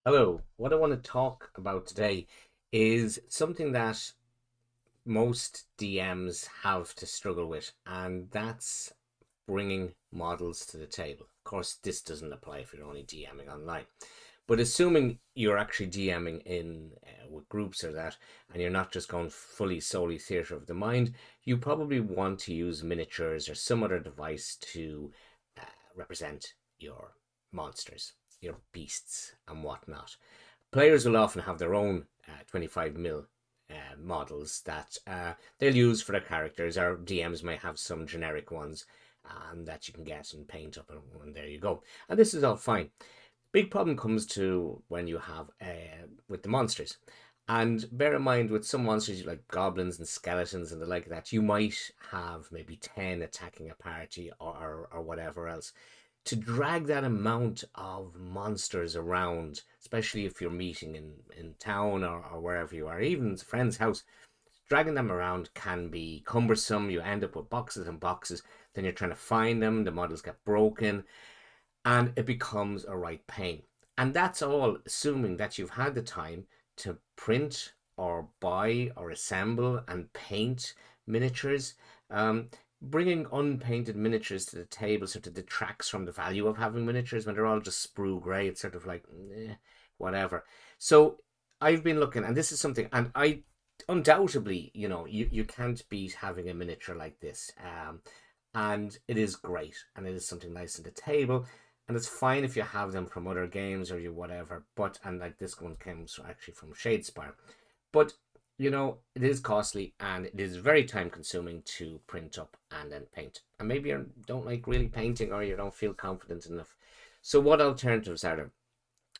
Hello, what I want to talk about today is something that most DMs have to struggle with, and that's bringing models to the table. Of course, this doesn't apply if you're only DMing online, but assuming you're actually DMing in with groups or that, and you're not just going fully solely theater of the mind, you probably want to use miniatures or some other device to uh, represent your monsters, your beasts, and whatnot. Players will often have their own 25 mil models that they'll use for their characters, or DMs may have some generic ones that you can get and paint up, and there you go. And this is all fine. Big problem comes to when you have with the monsters. And bear in mind, with some monsters like goblins and skeletons and the like that, you might have maybe 10 attacking a party or whatever else. To drag that amount of monsters around, especially if you're meeting in town or wherever you are, even a friend's house, dragging them around can be cumbersome. You end up with boxes and boxes. Then you're trying to find them. The models get broken and it becomes a right pain. And that's all assuming that you've had the time to print or buy or assemble and paint miniatures. Bringing unpainted miniatures to the table sort of detracts from the value of having miniatures when they're all just sprue grey. It's sort of like, whatever. So I've been looking, and this is something, and I undoubtedly, you can't beat having a miniature like this. And it is great, and it is something nice on the table, and it's fine if you have them from other games or you whatever. But and like this one comes actually from Shadespire, but it is costly and it is very time consuming to print up and then paint. And maybe you don't like really painting or you don't feel confident enough. So what alternatives are there?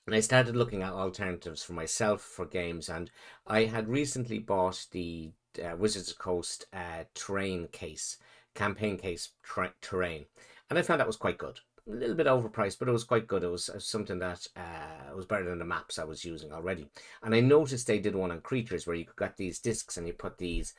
And I started looking at alternatives for myself for games, and I had recently bought the Wizards of the Coast terrain case, campaign case terrain, and I found that was quite good. A little bit overpriced, but it was quite good. It was something that was better than the maps I was using already. And I noticed they did one on creatures where you could get these discs and you put these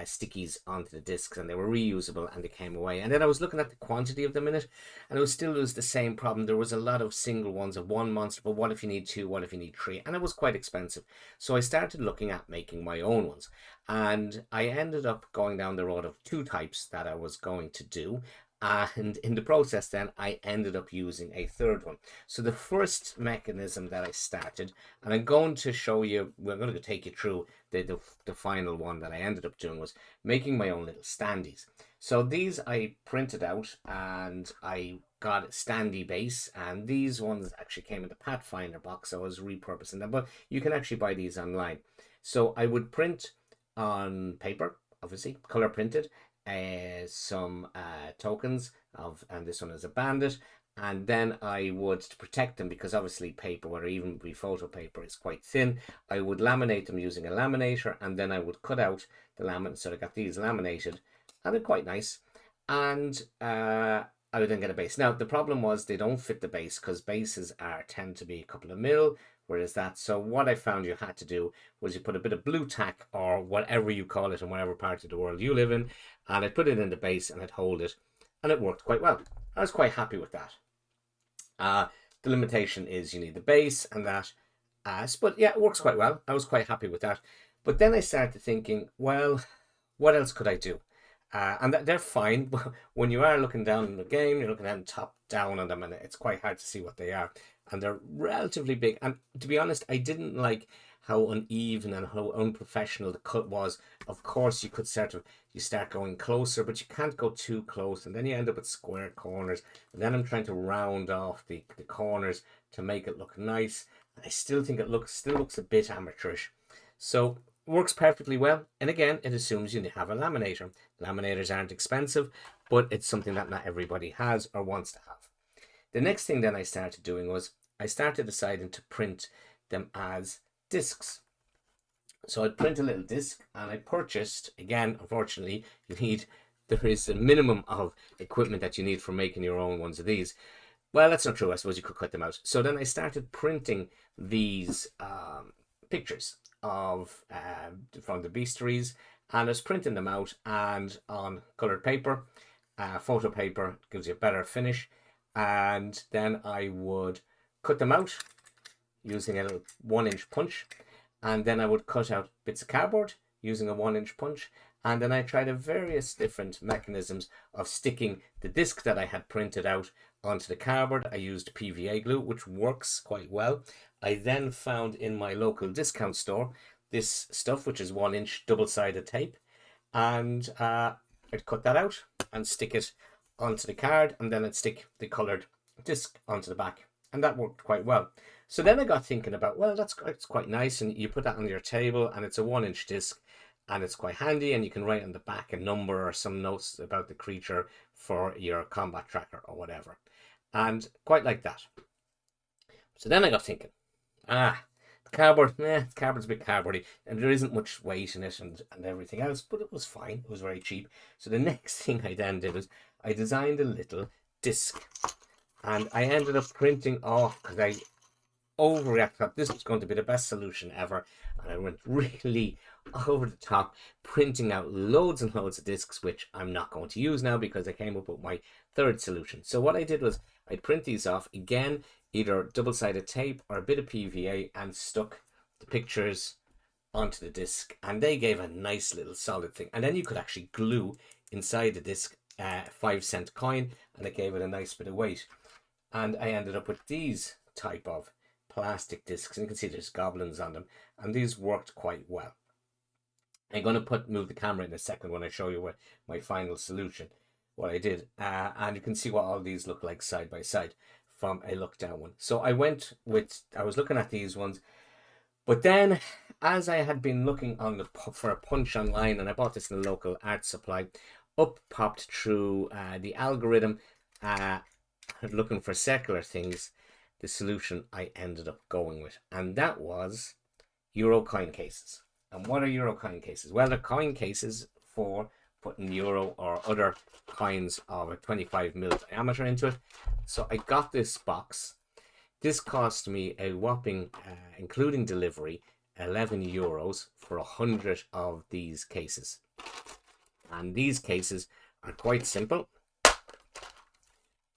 stickies onto the discs, and they were reusable and they came away. And then I was looking at the quantity of them in it, and it was the same problem. There was a lot of single ones of one monster, but what if you need two? What if you need three? And it was quite expensive. So I started looking at making my own ones, and I ended up going down the road of two types that I was going to do. And in the process, then I ended up using a third one. So the first mechanism that I started, and I'm going to show you, we're going to take you through the final one that I ended up doing was making my own little standees. So these I printed out and I got a standee base, and these ones actually came in the Pathfinder box. So I was repurposing them, but you can actually buy these online. So I would print on paper, obviously color printed, some tokens of, and this one is a bandit. And then I would, to protect them, because obviously paper, or even be photo paper, is quite thin, I would laminate them using a laminator, and then I would cut out the laminate. So I got these laminated, and they're quite nice. And I would then get a base. Now the problem was they don't fit the base, because bases are tend to be a couple of mil, whereas that. So what I found you had to do was you put a bit of blue tack or whatever you call it in whatever part of the world you live in, and I'd put it in the base and I'd hold it, and it worked quite well. I was quite happy with that. Uh, the limitation is you need the base and that, but yeah, it works quite well. I was quite happy with that. But then I started thinking, well, what else could I do? And they're fine. When you are looking down in the game, you're looking at top down on them, and it's quite hard to see what they are. And they're relatively big. And to be honest, I didn't like how uneven and how unprofessional the cut was. Of course, you could you start going closer, but you can't go too close, and then you end up with square corners. And then I'm trying to round off the corners to make it look nice. I still think it still looks a bit amateurish. So works perfectly well. And again, it assumes you have a laminator. Laminators aren't expensive, but it's something that not everybody has or wants to have. The next thing then I started doing was I started deciding to print them as discs. So I'd print a little disc, and I purchased, again, unfortunately, there is a minimum of equipment that you need for making your own ones of these. Well, that's not true. I suppose you could cut them out. So then I started printing these pictures of from the beastries, and I was printing them out and on colored paper. Photo paper gives you a better finish, and then I would cut them out using a little 1-inch punch, and then I would cut out bits of cardboard using a 1-inch punch, and then I tried various different mechanisms of sticking the disc that I had printed out onto the cardboard. I used PVA glue, which works quite well. I then found in my local discount store this stuff, which is 1-inch double-sided tape, and I'd cut that out and stick it onto the card, and then I'd stick the coloured disc onto the back, and that worked quite well. So then I got thinking about, well, that's quite nice, and you put that on your table, and it's a 1-inch disc, and it's quite handy, and you can write on the back a number or some notes about the creature for your combat tracker or whatever, and quite like that. So then I got thinking, the cardboard, the cardboard's a bit cardboardy, and there isn't much weight in it and everything else, but it was fine. It was very cheap. So the next thing I then did was I designed a little disc, and I ended up printing off, because I overreacted, thought this was going to be the best solution ever, and I went really over the top, printing out loads and loads of discs, which I'm not going to use now because I came up with my third solution. So what I did was I'd print these off again, either double-sided tape or a bit of PVA, and stuck the pictures onto the disc, and they gave a nice little solid thing. And then you could actually glue inside the disc a 5-cent coin, and it gave it a nice bit of weight. And I ended up with these type of plastic discs, and you can see there's goblins on them, and these worked quite well. I'm going to move the camera in a second when I show you what my final solution, what I did, and you can see what all these look like side by side from a look down one. So I was looking at these ones, but then as I had been looking for a punch online, and I bought this in the local art supply, up popped through the algorithm looking for circular things, the solution I ended up going with, and that was Euro coin cases. And what are Euro coin cases? Well, they're coin cases for putting euro or other coins of a 25mm diameter into it. So I got this box. This cost me a whopping, including delivery, €11 for 100 of these cases. And these cases are quite simple.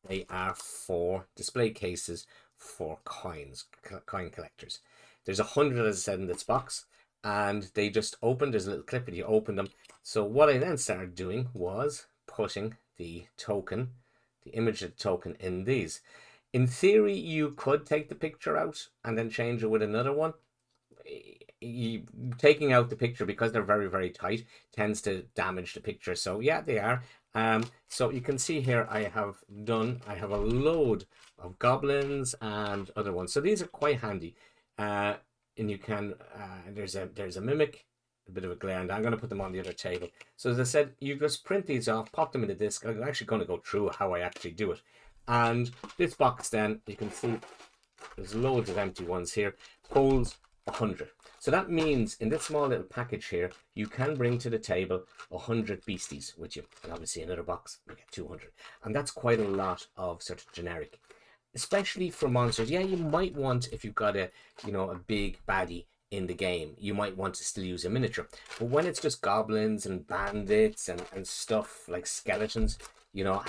They are for display cases for coin collectors. There's 100, as I said, in this box, and they just open. There's a little clip and you open them. So what I then started doing was putting the token, the image of the token, in these. In theory, you could take the picture out and then change it with another one. Taking out the picture, because they're very, very tight, tends to damage the picture. So yeah, they are. So you can see here I have a load of goblins and other ones. So these are quite handy. And you can, there's a mimic, a bit of a glare, and I'm going to put them on the other table. So as I said, you just print these off, pop them in the disc. I'm actually going to go through how I actually do it. And this box then, you can see there's loads of empty ones here, holds 100. So that means in this small little package here, you can bring to the table 100 beasties with you. And obviously another box, you get 200. And that's quite a lot of sort of generic, especially for monsters. Yeah, you might want, if you've got a big baddie in the game, you might want to still use a miniature. But when it's just goblins and bandits and stuff like skeletons,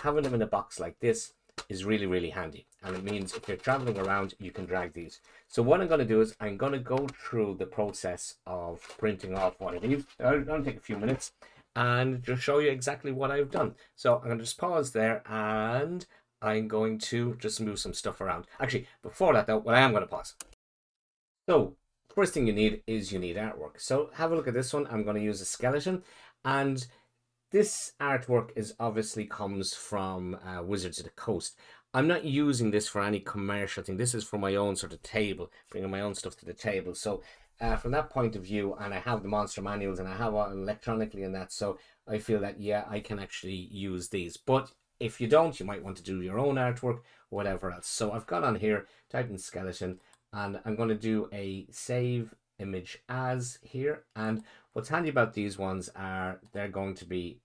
having them in a box like this is really, really handy. And it means if you're traveling around, you can drag these. So what I'm going to do is I'm going to go through the process of printing off one of these. It'll only take a few minutes and just show you exactly what I've done. So I'm going to just pause there, and I'm going to just move some stuff around. Actually, before that though, I am going to pause. So first thing you need artwork. So have a look at this one. I'm going to use a skeleton, and this artwork obviously comes from Wizards of the Coast. I'm not using this for any commercial thing. This is for my own sort of table, bringing my own stuff to the table. So from that point of view, and I have the monster manuals, and I have it electronically and that, so I feel that, yeah, I can actually use these. But if you don't, you might want to do your own artwork, whatever else. So I've got on here, type in skeleton, and I'm going to do a save image as here. And what's handy about these ones are they're going to be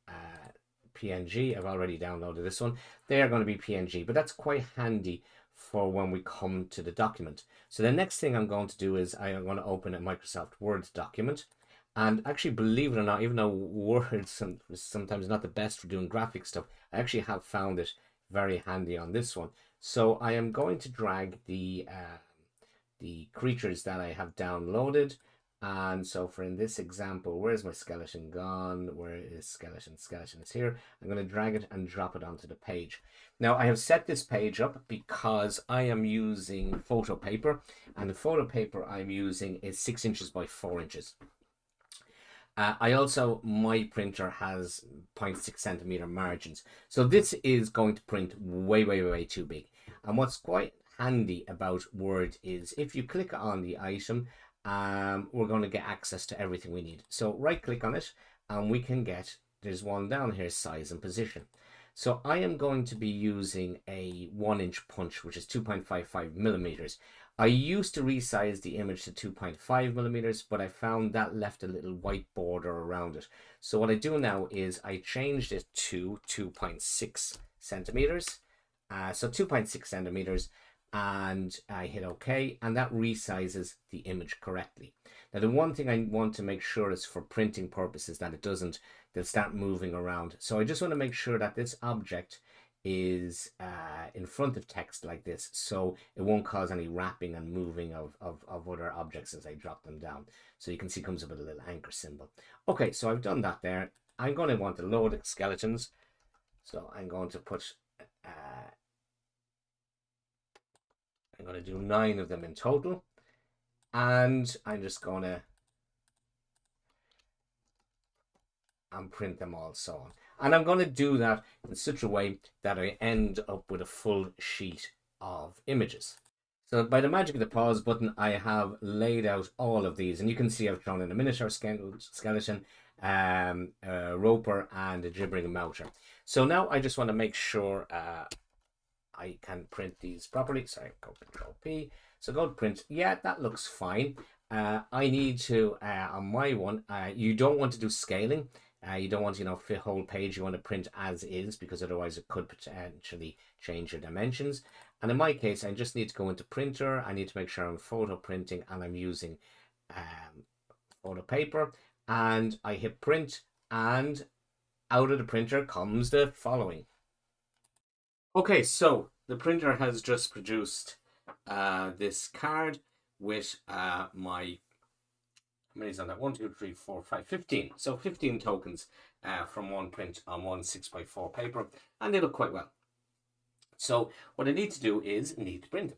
PNG. I've already downloaded this one. They are going to be PNG, but that's quite handy for when we come to the document. So the next thing I'm going to do is I'm going to open a Microsoft Word document. And actually, believe it or not, even though Word sometimes not the best for doing graphic stuff, I actually have found it very handy on this one. So I am going to drag the the creatures that I have downloaded. And so for in this example, where's my skeleton gone? Where is skeleton? Skeleton is here. I'm going to drag it and drop it onto the page. Now I have set this page up because I am using photo paper, and the photo paper I'm using is 6 inches by 4 inches. My printer has 0.6 centimeter margins. So this is going to print way, way, way too big. And what's quite handy about Word is if you click on the item, we're going to get access to everything we need. So right click on it and we can get, there's one down here, size and position. So I am going to be using a 1-inch punch, which is 2.55 millimeters. I used to resize the image to 2.5 millimeters, but I found that left a little white border around it. So what I do now is I changed it to 2.6 centimeters. So 2.6 centimeters, and I hit OK, and that resizes the image correctly. Now the one thing I want to make sure is for printing purposes that it doesn't, they'll start moving around. So I just want to make sure that this object is in front of text like this, so it won't cause any wrapping and moving of other objects as I drop them down. So you can see it comes up with a little anchor symbol. Okay, so I've done that there. I'm going to want to load skeletons. So I'm going to put, I'm going to do 9 of them in total. And I'm just going to print them all so on. And I'm going to do that in such a way that I end up with a full sheet of images. So by the magic of the pause button, I have laid out all of these. And you can see I've thrown in a Minotaur skeleton, a Roper, and a Gibbering Mouter. So now I just want to make sure I can print these properly. Sorry, go Control P. So go to print. Yeah, that looks fine. I need to, on my one, you don't want to do scaling. You don't want to, fit whole page. You want to print as is, because otherwise it could potentially change your dimensions. And in my case, I just need to go into printer. I need to make sure I'm photo printing and I'm using photo paper. And I hit print, and out of the printer comes the following. Okay, so the printer has just produced this card with my, how many is on that? 1, 2, 3, 4, 5, 15. So 15 tokens from one print on one 6x4 paper, and they look quite well. So what I need to do is need to print them.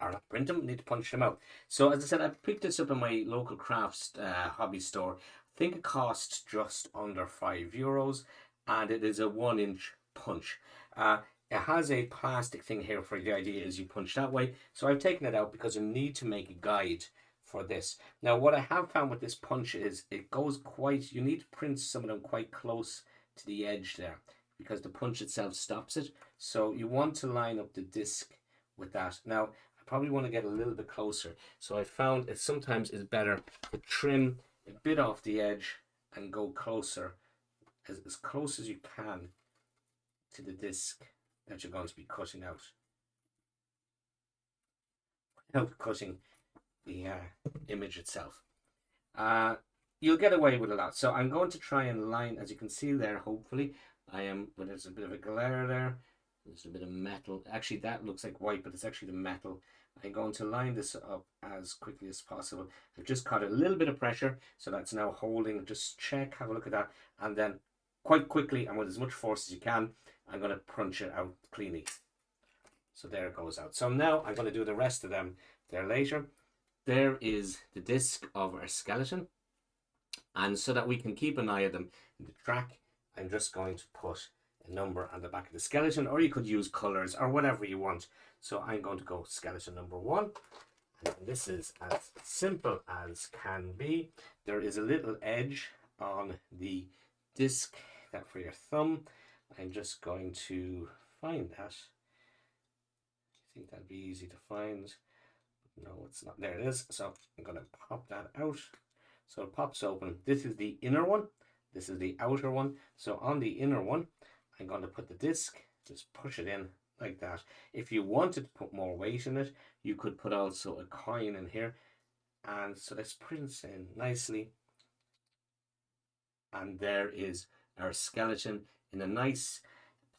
Or not print them, need to punch them out. So as I said, I picked this up in my local crafts hobby store. I think it costs just under €5, and it is a 1-inch punch. It has a plastic thing here for the idea is you punch that way. So I've taken it out because I need to make a guide for this. Now what I have found with this punch is it goes quite, you need to print some of them quite close to the edge there, because the punch itself stops it. So you want to line up the disc with that. Now I probably want to get a little bit closer. So I found it sometimes is better to trim a bit off the edge and go closer, as close as you can to the disc that you're going to be cutting out, without cutting the image itself. You'll get away with a lot. So I'm going to try and line, as you can see there, hopefully, but there's a bit of a glare there. There's a bit of metal. Actually, that looks like white, but it's actually the metal. I'm going to line this up as quickly as possible. I've just caught a little bit of pressure, so that's now holding. Just check, have a look at that, and then quite quickly, and with as much force as you can, I'm going to punch it out cleanly. So there it goes out. So now I'm going to do the rest of them there later. There is the disc of our skeleton. And so that we can keep an eye on them in the track, I'm just going to put a number on the back of the skeleton, or you could use colors or whatever you want. So I'm going to go skeleton number 1. And this is as simple as can be. There is a little edge on the disc that for your thumb. I'm just going to find that. I think that'd be easy to find. No, it's not. There it is. So I'm going to pop that out. So it pops open. This is the inner one. This is the outer one. So on the inner one, I'm going to put the disc, just push it in like that. If you wanted to put more weight in it, you could put also a coin in here. And so this prints in nicely. And there is our skeleton in a nice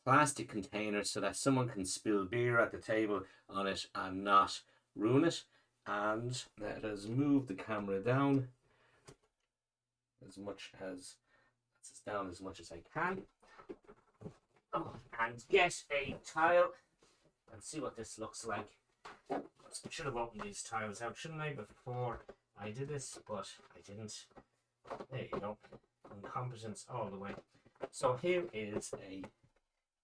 plastic container so that someone can spill beer at the table on it and not ruin it. And let us move the camera down as much as I can. Oh, and get a tile and see what this looks like. I should have opened these tiles out, shouldn't I, before I did this, but I didn't. There you go. Incompetence all the way. So here is a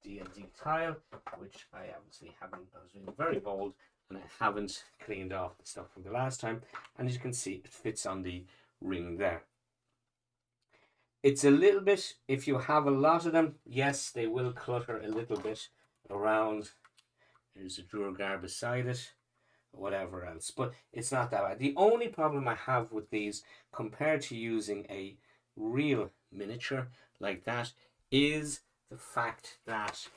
D&D tile, which I obviously haven't, I was being very bold, and I haven't cleaned off the stuff from the last time. And as you can see, it fits on the ring there. It's a little bit, if you have a lot of them, yes, they will clutter a little bit around. There's a drawer guard beside it, whatever else, but it's not that bad. The only problem I have with these compared to using a real miniature like that is the fact that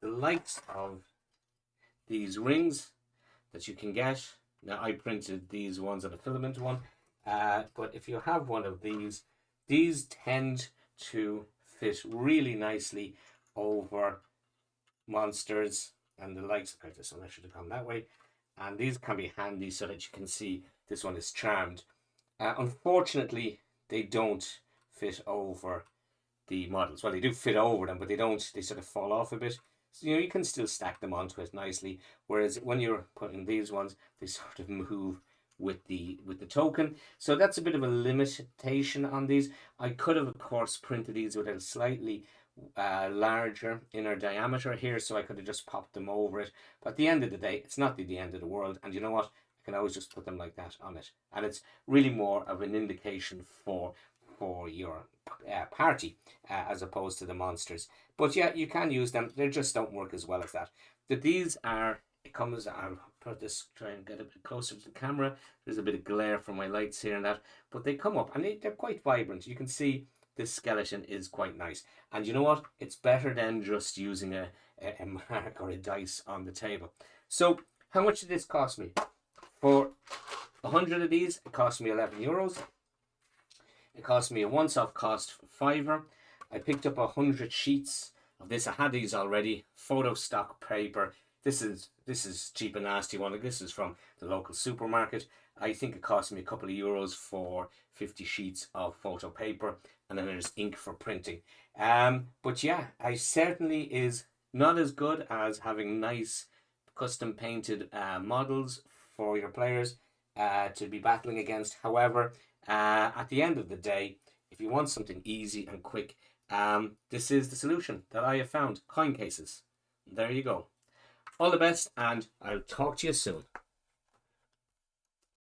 the likes of these rings that you can get, now I printed these ones on a filament one, but if you have one of these tend to fit really nicely over monsters and the likes. Okay, this one I should have gone that way. And these can be handy so that you can see this one is charmed. Unfortunately, they don't fit over the models. Well, they do fit over them, but they sort of fall off a bit. So, you can still stack them onto it nicely. Whereas when you're putting these ones, they sort of move with the token. So that's a bit of a limitation on these. I could have, of course, printed these with a slightly larger inner diameter here, so I could have just popped them over it. But at the end of the day, it's not the end of the world. And you know what? I can always just put them like that on it. And it's really more of an indication for your party as opposed to the monsters. But yeah, you can use them. They just don't work as well as that. These are, it comes, I'll put this, try and get a bit closer to the camera. There's a bit of glare from my lights here and that. But they come up and they're quite vibrant. You can see this skeleton is quite nice. And you know what? It's better than just using a mark or a dice on the table. So how much did this cost me? For 100 of these, it cost me €11. It cost me a once-off cost for £5. I picked up 100 sheets of this. I had these already. Photo stock paper. This is cheap and nasty one. This is from the local supermarket. I think it cost me a couple of euros for 50 sheets of photo paper, and then there's ink for printing. But yeah, I certainly is not as good as having nice custom painted models for your players to be battling against. However, at the end of the day, if you want something easy and quick, this is the solution that I have found: coin cases. There you go. All the best, and I'll talk to you soon.